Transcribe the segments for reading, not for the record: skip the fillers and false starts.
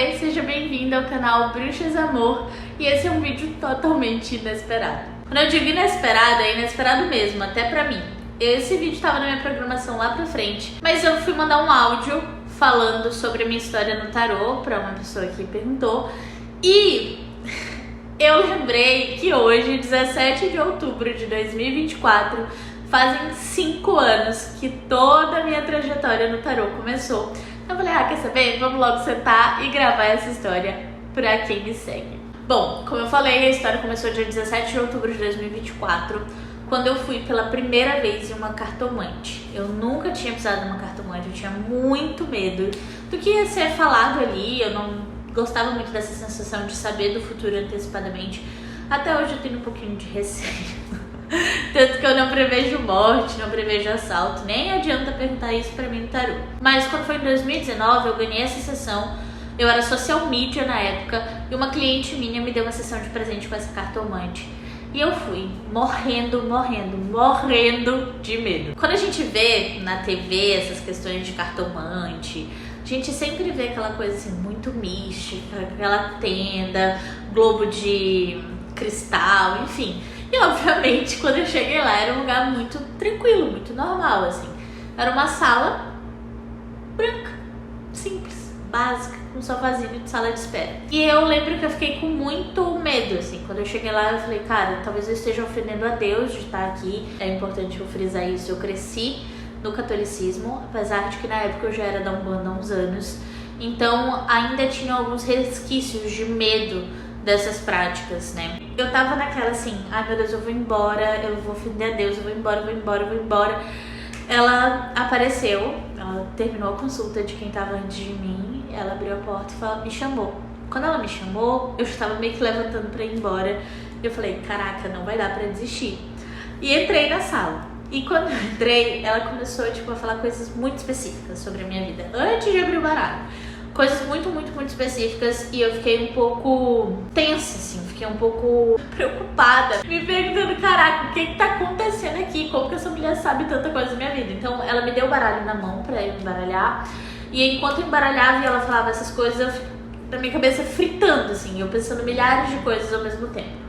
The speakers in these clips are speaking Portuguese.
Oiê, seja bem-vindo ao canal Bruxas Amor e esse é um vídeo totalmente inesperado. Quando eu digo inesperado, é inesperado mesmo, até pra mim. Esse vídeo estava na minha programação lá pra frente, mas eu fui mandar um áudio falando sobre a minha história no tarô pra uma pessoa que perguntou e eu lembrei que hoje, 17 de outubro de 2024, fazem 5 anos que toda a minha trajetória no tarô começou. Eu falei, quer saber? Vamos logo sentar e gravar essa história pra quem me segue. Bom, como eu falei, a história começou dia 17 de outubro de 2024, quando eu fui pela primeira vez em uma cartomante. Eu nunca tinha pisado numa cartomante, eu tinha muito medo do que ia ser falado ali, eu não gostava muito dessa sensação de saber do futuro antecipadamente. Até hoje eu tenho um pouquinho de receio. Tanto que eu não prevejo morte, não prevejo assalto, nem adianta perguntar isso pra mim no tarô. Mas quando foi em 2019, eu ganhei essa sessão, eu era social media na época, e uma cliente minha me deu uma sessão de presente com essa cartomante. E eu fui morrendo de medo. Quando a gente vê na TV essas questões de cartomante, a gente sempre vê aquela coisa assim, muito mística, aquela tenda, globo de cristal, enfim. E obviamente quando eu cheguei lá era um lugar muito tranquilo, muito normal, assim. Era uma sala branca, simples, básica, com um sofazinho de sala de espera. E eu lembro que eu fiquei com muito medo, assim. Quando eu cheguei lá eu falei, cara, talvez eu esteja ofendendo a Deus de estar aqui. É importante eu frisar isso, eu cresci no catolicismo, apesar de que na época eu já era da Umbanda há uns anos. Então ainda tinha alguns resquícios de medo dessas práticas, né? Eu tava naquela assim, ai meu Deus, eu vou embora, eu vou ofender a Deus, eu vou embora. Ela apareceu, ela terminou a consulta de quem tava antes de mim, ela abriu a porta e me chamou. Quando ela me chamou, eu estava meio que levantando pra ir embora, e eu falei, caraca, não vai dar pra desistir. E entrei na sala. E quando eu entrei, ela começou tipo, a falar coisas muito específicas sobre a minha vida, antes de abrir o baralho. Coisas muito específicas e eu fiquei um pouco tensa, assim, fiquei um pouco preocupada, me perguntando, caraca, o que tá acontecendo aqui? Como que essa mulher sabe tanta coisa da minha vida? Então ela me deu o baralho na mão pra eu embaralhar e enquanto eu embaralhava e ela falava essas coisas, eu, na minha cabeça fritando, assim, eu pensando milhares de coisas ao mesmo tempo.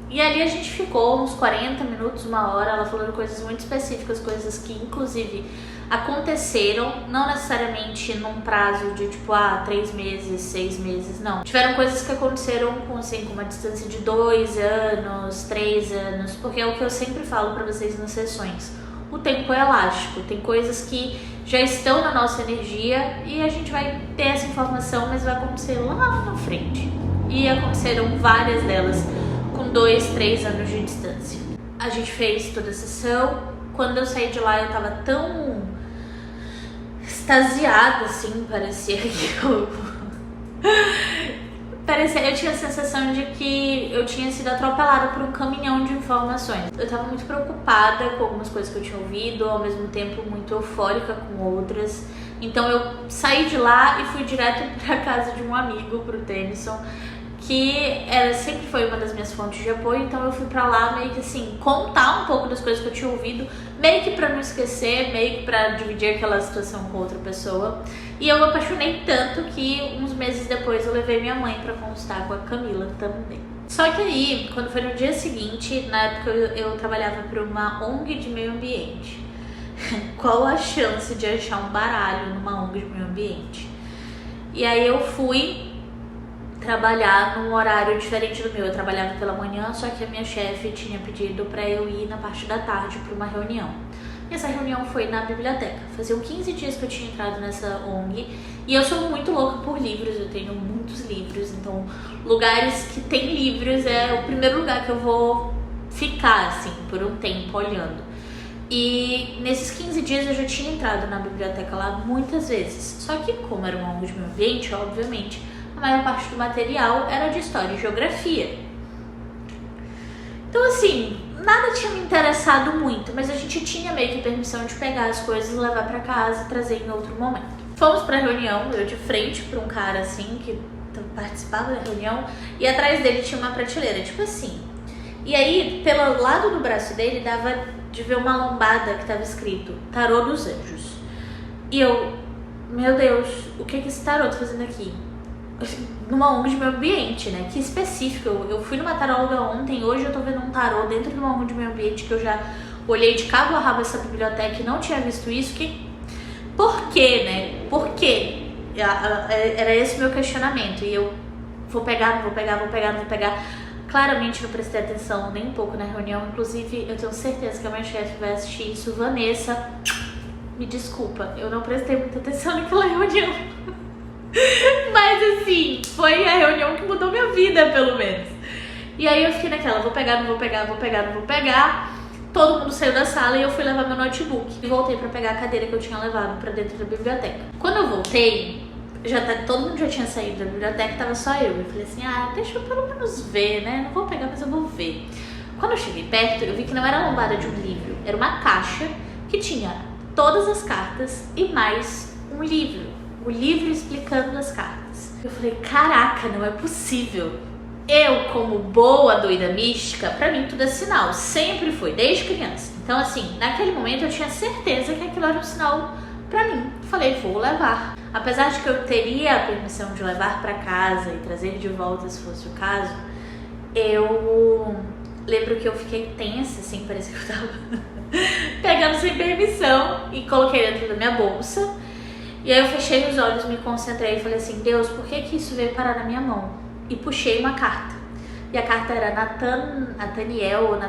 E ali a gente ficou uns 40 minutos, uma hora, ela falando coisas muito específicas, coisas que inclusive aconteceram, não necessariamente num prazo de tipo, 3 meses, 6 meses, não. Tiveram coisas que aconteceram com, assim, com uma distância de 2 anos, 3 anos, porque é o que eu sempre falo pra vocês nas sessões. O tempo é elástico, tem coisas que já estão na nossa energia e a gente vai ter essa informação, mas vai acontecer lá na frente. E aconteceram várias delas com 2, 3 anos de distância. A gente fez toda a sessão. Quando eu saí de lá eu tava tão extasiada, assim, parecia que eu tinha a sensação de que eu tinha sido atropelada por um caminhão de informações. Eu tava muito preocupada com algumas coisas que eu tinha ouvido, ao mesmo tempo muito eufórica com outras. Então eu saí de lá e fui direto pra casa de um amigo, pro Tennyson, que sempre foi uma das minhas fontes de apoio, então eu fui pra lá meio que assim, contar um pouco das coisas que eu tinha ouvido, meio que pra não esquecer, meio que pra dividir aquela situação com outra pessoa. E eu me apaixonei tanto que uns meses depois eu levei minha mãe pra consultar com a Camila também. Só que aí, quando foi no dia seguinte, na época eu trabalhava pra uma ONG de meio ambiente. Qual a chance de achar um baralho numa ONG de meio ambiente? E aí eu fui trabalhar num horário diferente do meu. Eu trabalhava pela manhã, só que a minha chefe tinha pedido pra eu ir na parte da tarde pra uma reunião. E essa reunião foi na biblioteca. Faziam 15 dias que eu tinha entrado nessa ONG e eu sou muito louca por livros, eu tenho muitos livros, então lugares que tem livros é o primeiro lugar que eu vou ficar, assim, por um tempo olhando. E nesses 15 dias eu já tinha entrado na biblioteca lá muitas vezes, só que como era uma ONG de meio ambiente, obviamente, a maior parte do material era de história e geografia. Então assim, nada tinha me interessado muito, mas a gente tinha meio que permissão de pegar as coisas, levar pra casa e trazer em outro momento. Fomos pra reunião, eu de frente pra um cara assim, que participava da reunião, e atrás dele tinha uma prateleira, tipo assim. E aí, pelo lado do braço dele, dava de ver uma lombada que tava escrito Tarô dos Anjos. E eu, meu Deus, o que esse tarô tá fazendo aqui? numa ONG de meio ambiente, né? Que específico. Eu fui numa taróloga ontem, hoje eu tô vendo um tarô dentro de uma ONG de meio ambiente que eu já olhei de cabo a rabo essa biblioteca e não tinha visto isso. Por quê, né? Por quê? Era esse o meu questionamento. E eu vou pegar. Claramente não prestei atenção nem um pouco na reunião. Inclusive, eu tenho certeza que a minha chefe vai assistir isso. Vanessa, me desculpa, eu não prestei muita atenção naquela reunião. Mas assim, foi a reunião que mudou minha vida, pelo menos. E aí eu fiquei naquela, vou pegar. Todo mundo saiu da sala e eu fui levar meu notebook. E voltei pra pegar a cadeira que eu tinha levado pra dentro da biblioteca. Quando eu voltei, todo mundo já tinha saído da biblioteca, tava só eu. Eu falei assim, deixa eu pelo menos ver, né? Não vou pegar, mas eu vou ver. Quando eu cheguei perto, eu vi que não era a lombada de um livro. Era uma caixa que tinha todas as cartas e mais um livro. O livro explicando as cartas. Eu falei, caraca, não é possível. Eu, como boa doida mística, pra mim tudo é sinal. Sempre foi, desde criança. Então assim, naquele momento eu tinha certeza que aquilo era um sinal pra mim. Falei, vou levar. Apesar de que eu teria a permissão de levar pra casa e trazer de volta se fosse o caso, eu lembro que eu fiquei tensa, assim, parecia que eu tava pegando sem permissão e coloquei dentro da minha bolsa. E aí eu fechei os olhos, me concentrei e falei assim, Deus, por que isso veio parar na minha mão? E puxei uma carta. E a carta era Nathaniel,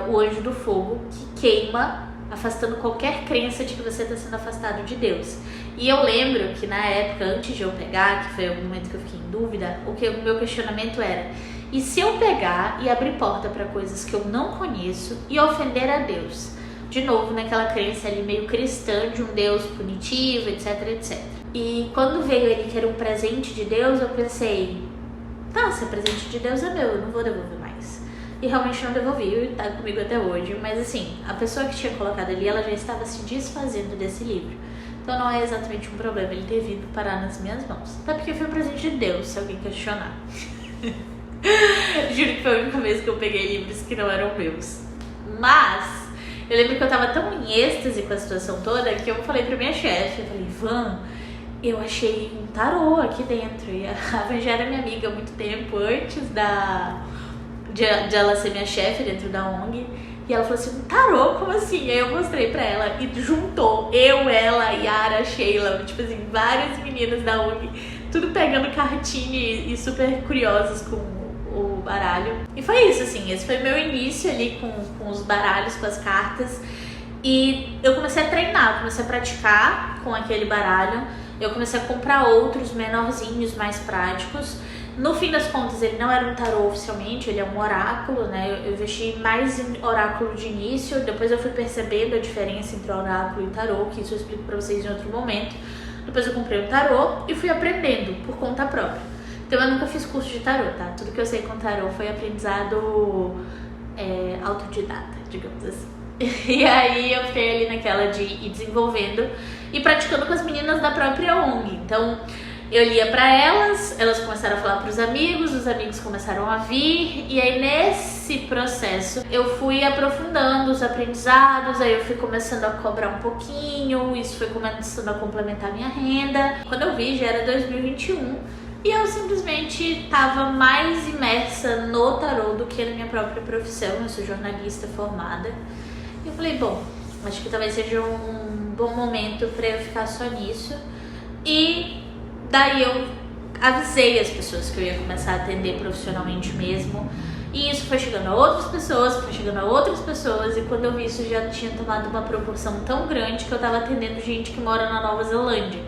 o anjo do fogo, que queima, afastando qualquer crença de que você está sendo afastado de Deus. E eu lembro que na época, antes de eu pegar, que foi o momento que eu fiquei em dúvida, o meu questionamento era, e se eu pegar e abrir porta para coisas que eu não conheço e ofender a Deus? De novo, naquela crença ali meio cristã de um Deus punitivo, etc. E quando veio ele que era um presente de Deus, eu pensei, tá, se é presente de Deus é meu, eu não vou devolver mais. E realmente não devolvi, e tá comigo até hoje. Mas assim, a pessoa que tinha colocado ali, ela já estava se desfazendo desse livro. Então não é exatamente um problema ele ter vindo parar nas minhas mãos. Até porque foi um presente de Deus, se alguém questionar. Juro que foi a única vez que eu peguei livros que não eram meus. Mas eu lembro que eu tava tão em êxtase com a situação toda que eu falei pra minha chefe, eu falei, Van, eu achei um tarô aqui dentro. E a Van já era minha amiga há muito tempo, antes de ela ser minha chefe dentro da ONG. E ela falou assim, um tarô? Como assim? E aí eu mostrei pra ela e juntou eu, ela, Yara, Sheila, tipo assim, várias meninas da ONG, tudo pegando cartinha e super curiosas com o baralho. E foi isso, assim, esse foi meu início ali com os baralhos, com as cartas. E eu comecei a treinar, comecei a praticar com aquele baralho. Eu comecei a comprar outros menorzinhos, mais práticos. No fim das contas, ele não era um tarô oficialmente, ele é um oráculo, né? Eu investi mais em oráculo de início, depois eu fui percebendo a diferença entre oráculo e tarô, que isso eu explico pra vocês em outro momento. Depois eu comprei um tarô e fui aprendendo por conta própria. Então eu nunca fiz curso de tarô, tá? Tudo que eu sei com tarô foi aprendizado autodidata, digamos assim. E aí eu fiquei ali naquela de ir desenvolvendo e praticando com as meninas da própria ONG. Então eu lia pra elas, elas começaram a falar pros amigos, os amigos começaram a vir. E aí nesse processo eu fui aprofundando os aprendizados, aí eu fui começando a cobrar um pouquinho, isso foi começando a complementar minha renda. Quando eu vi já era 2021 e eu simplesmente estava mais imersa no tarô do que na minha própria profissão. Eu sou jornalista formada. E eu falei, bom, acho que talvez seja um bom momento para eu ficar só nisso. E daí eu avisei as pessoas que eu ia começar a atender profissionalmente mesmo. E isso foi chegando a outras pessoas, e quando eu vi isso já tinha tomado uma proporção tão grande que eu tava atendendo gente que mora na Nova Zelândia.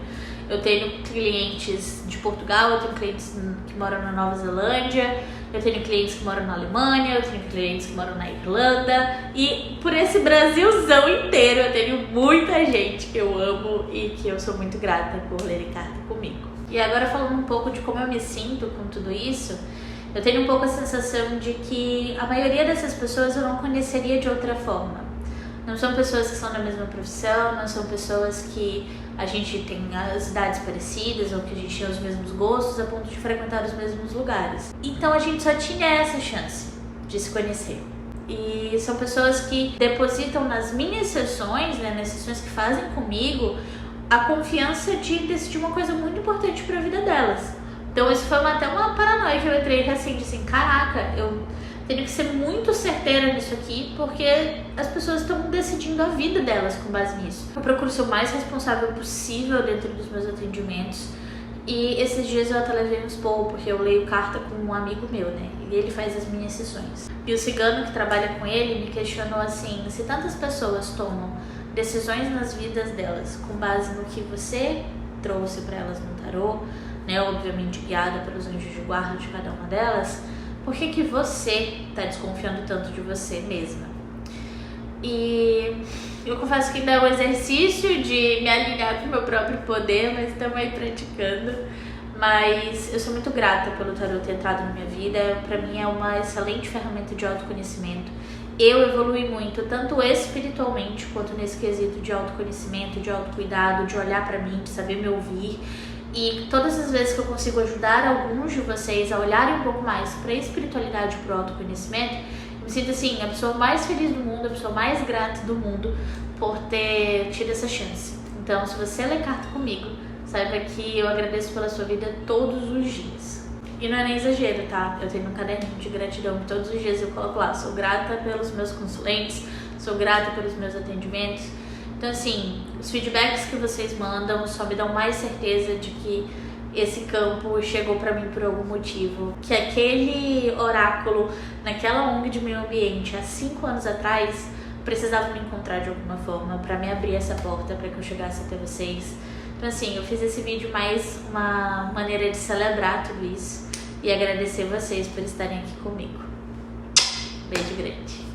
Eu tenho clientes de Portugal, eu tenho clientes que moram na Nova Zelândia, eu tenho clientes que moram na Alemanha, eu tenho clientes que moram na Irlanda, e por esse Brasilzão inteiro eu tenho muita gente que eu amo e que eu sou muito grata por lerem carta comigo. E agora falando um pouco de como eu me sinto com tudo isso, eu tenho um pouco a sensação de que a maioria dessas pessoas eu não conheceria de outra forma. Não são pessoas que são da mesma profissão, não são pessoas que a gente tem as idades parecidas ou que a gente tem os mesmos gostos a ponto de frequentar os mesmos lugares. Então a gente só tinha essa chance de se conhecer. E são pessoas que depositam nas minhas sessões, né, nas sessões que fazem comigo, a confiança de decidir uma coisa muito importante para a vida delas. Então isso foi até uma paranoia que eu entrei assim, de assim, caraca, eu tenho que ser muito certeira nisso aqui, porque as pessoas estão decidindo a vida delas com base nisso. Eu procuro ser o mais responsável possível dentro dos meus atendimentos. E esses dias eu até levei um esporro, porque eu leio carta com um amigo meu, né? E ele faz as minhas sessões. E o cigano que trabalha com ele me questionou assim, se tantas pessoas tomam decisões nas vidas delas com base no que você trouxe para elas no tarô, né? Obviamente guiada pelos anjos de guarda de cada uma delas, por que você tá desconfiando tanto de você mesma? E eu confesso que ainda é um exercício de me alinhar com o meu próprio poder, mas estamos aí praticando. Mas eu sou muito grata pelo tarô ter entrado na minha vida. Pra mim é uma excelente ferramenta de autoconhecimento. Eu evolui muito, tanto espiritualmente quanto nesse quesito de autoconhecimento, de autocuidado, de olhar pra mim, de saber me ouvir. E todas as vezes que eu consigo ajudar alguns de vocês a olharem um pouco mais para a espiritualidade e para o autoconhecimento, eu me sinto assim, a pessoa mais feliz do mundo, a pessoa mais grata do mundo por ter tido essa chance. Então, se você lê carta comigo, saiba que eu agradeço pela sua vida todos os dias. E não é nem exagero, tá? Eu tenho um caderninho de gratidão que todos os dias eu coloco lá. Sou grata pelos meus consulentes, sou grata pelos meus atendimentos. Então, assim, os feedbacks que vocês mandam só me dão mais certeza de que esse campo chegou pra mim por algum motivo. Que aquele oráculo, naquela ONG de meio ambiente, há 5 anos atrás, precisava me encontrar de alguma forma pra me abrir essa porta, pra que eu chegasse até vocês. Então, assim, eu fiz esse vídeo mais uma maneira de celebrar tudo isso e agradecer vocês por estarem aqui comigo. Beijo grande.